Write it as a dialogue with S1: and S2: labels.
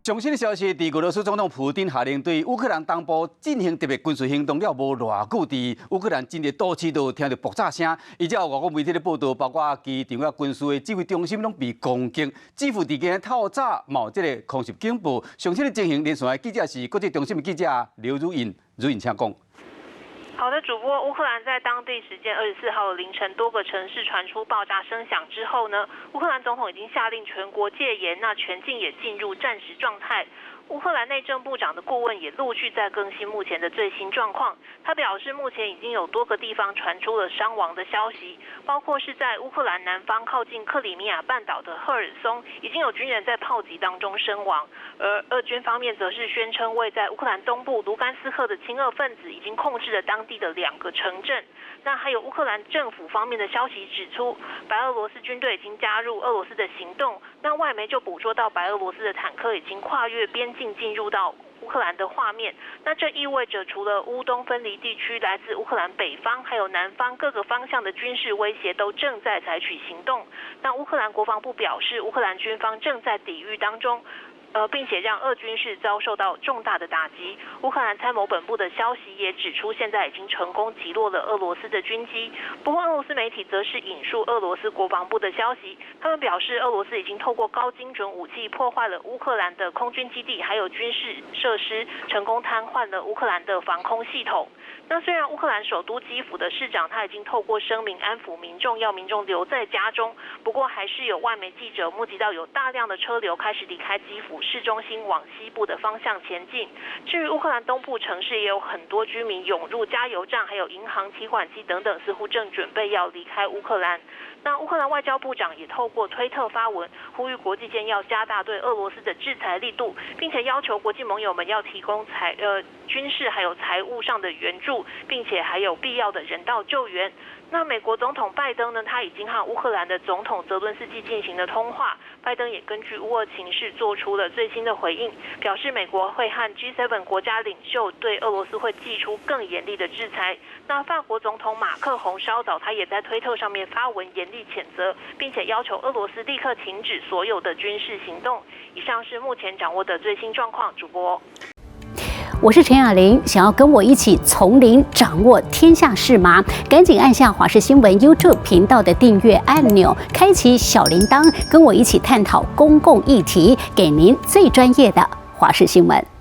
S1: 最新的消息，俄罗斯总统普丁下令对乌克兰东部进行特别军事行动了无偌久，伫乌克兰真侪都市都听到爆炸声，而且有外国媒体的报道，包括机场啊、军事的指挥中心拢被攻击，几乎伫今透早冒这个空袭警报。详细的情形，连线的记者是国际中心的记者刘如颖，如颖请讲。
S2: 好的，主播，乌克兰在当地时间24号凌晨多个城市传出爆炸声响之后呢，乌克兰总统已经下令全国戒严，那全境也进入战时状态。 乌克兰内政部长的顾问也陆续在更新目前的最新状况。他表示，目前已经有多个地方传出了伤亡的消息，包括是在乌克兰南方靠近克里米亚半岛的赫尔松，已经有军人在炮击当中身亡。而俄军方面则是宣称，位在乌克兰东部卢甘斯克的亲俄分子已经控制了当地的2个城镇。那还有乌克兰政府方面的消息指出，白俄罗斯军队已经加入俄罗斯的行动。那外媒就捕捉到白俄罗斯的坦克已经跨越边境进入到乌克兰的画面，那这意味着除了乌东分离地区，来自乌克兰北方还有南方各个方向的军事威胁都正在采取行动。那乌克兰国防部表示，乌克兰军方正在抵御当中。 并且让俄军是遭受到重大的打击。乌克兰参谋本部的消息也指出，现在已经成功击落了俄罗斯的军机。不过，俄罗斯媒体则是引述俄罗斯国防部的消息，他们表示，俄罗斯已经透过高精准武器破坏了乌克兰的空军基地，还有军事设施，成功瘫痪了乌克兰的防空系统。 那虽然乌克兰首都基辅的市长他已经透过声明安抚民众，要民众留在家中，不过还是有外媒记者目击到有大量的车流开始离开基辅市中心往西部的方向前进。至于乌克兰东部城市，也有很多居民涌入加油站、还有银行提款机等等，似乎正准备要离开乌克兰。 那乌克兰外交部长也透过推特发文，呼吁国际间要加大对俄罗斯的制裁力度，并且要求国际盟友们要提供军事还有财务上的援助，并且还有必要的人道救援。那美国总统拜登呢，他已经和乌克兰的总统泽伦斯基进行了通话。拜登也根据乌俄情势做出了最新的回应，表示美国会和 G7 国家领袖对俄罗斯会祭出更严厉的制裁。那法国总统马克宏稍早他也在推特上面发文严厉谴责，并且要求俄罗斯立刻停止所有的军事行动。以上是目前掌握的最新状况，主播。
S3: 我是陈雅玲，想要跟我一起从零掌握天下事吗？赶紧按下华视新闻 YouTube 频道的订阅按钮，开启小铃铛，跟我一起探讨公共议题，给您最专业的华视新闻。